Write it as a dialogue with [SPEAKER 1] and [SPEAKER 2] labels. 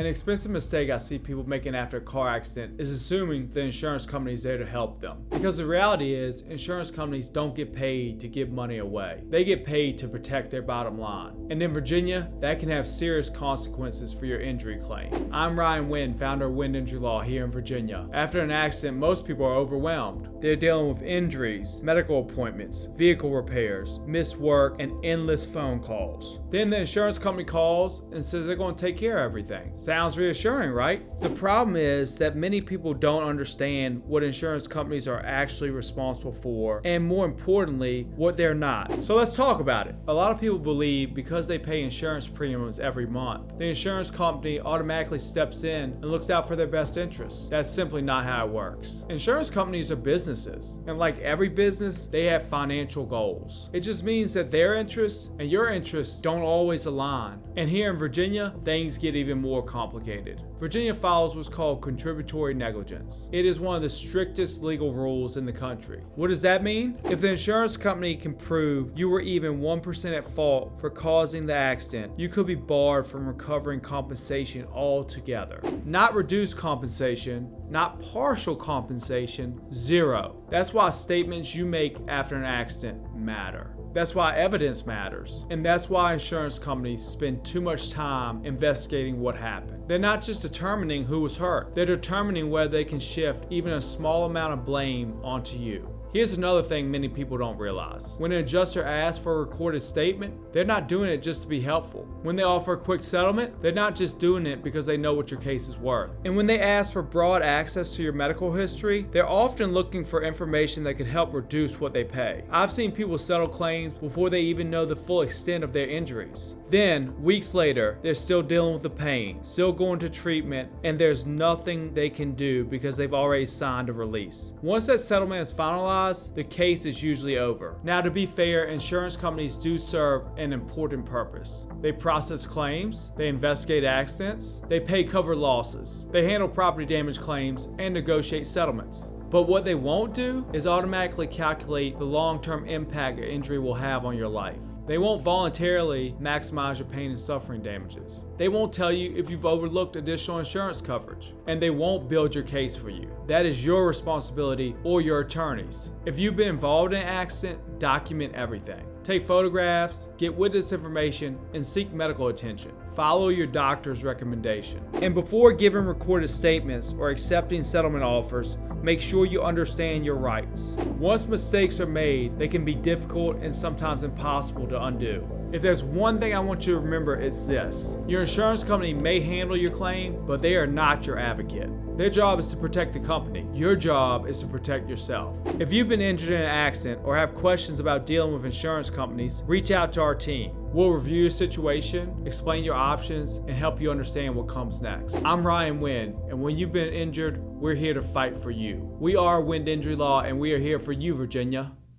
[SPEAKER 1] An expensive mistake I see people making after a car accident is assuming the insurance company is there to help them. Because the reality is, insurance companies don't get paid to give money away. They get paid to protect their bottom line. And in Virginia, that can have serious consequences for your injury claim. I'm Ryan Wynn, founder of Wind Injury Law here in Virginia. After an accident, most people are overwhelmed. They're dealing with injuries, medical appointments, vehicle repairs, missed work, and endless phone calls. Then the insurance company calls and says they're going to take care of everything. Sounds reassuring, right? The problem is that many people don't understand what insurance companies are actually responsible for, and more importantly, what they're not. So let's talk about it. A lot of people believe because they pay insurance premiums every month, the insurance company automatically steps in and looks out for their best interests. That's simply not how it works. Insurance companies are businesses, and like every business, they have financial goals. It just means that their interests and your interests don't always align. And here in Virginia, things get even more complicated. Virginia follows what's called contributory negligence. It is one of the strictest legal rules in the country. What does that mean? If the insurance company can prove you were even 1% at fault for causing the accident, you could be barred from recovering compensation altogether. Not reduced compensation, not partial compensation, zero. That's why statements you make after an accident matter. That's why evidence matters. And that's why insurance companies spend too much time investigating what happened. They're not just determining who was hurt. They're determining whether they can shift even a small amount of blame onto you. Here's another thing many people don't realize. When an adjuster asks for a recorded statement, they're not doing it just to be helpful. When they offer a quick settlement, they're not just doing it because they know what your case is worth. And when they ask for broad access to your medical history, they're often looking for information that could help reduce what they pay. I've seen people settle claims before they even know the full extent of their injuries. Then, weeks later, they're still dealing with the pain, still going to treatment, and there's nothing they can do because they've already signed a release. Once that settlement is finalized, the case is usually over. Now, to be fair, insurance companies do serve an important purpose. They process claims, they investigate accidents, they pay covered losses, they handle property damage claims, and negotiate settlements. But what they won't do is automatically calculate the long-term impact your injury will have on your life. They won't voluntarily maximize your pain and suffering damages. They won't tell you if you've overlooked additional insurance coverage. And they won't build your case for you. That is your responsibility or your attorney's. If you've been involved in an accident, document everything. Take photographs, get witness information, and seek medical attention. Follow your doctor's recommendation. And before giving recorded statements or accepting settlement offers, make sure you understand your rights. Once mistakes are made, they can be difficult and sometimes impossible to undo. If there's one thing I want you to remember, it's this. Your insurance company may handle your claim, but they are not your advocate. Their job is to protect the company. Your job is to protect yourself. If you've been injured in an accident or have questions about dealing with insurance companies, reach out to our team. We'll review your situation, explain your options, and help you understand what comes next. I'm Ryan Wynn, and when you've been injured, we're here to fight for you. We are Wind Injury Law, and we are here for you, Virginia.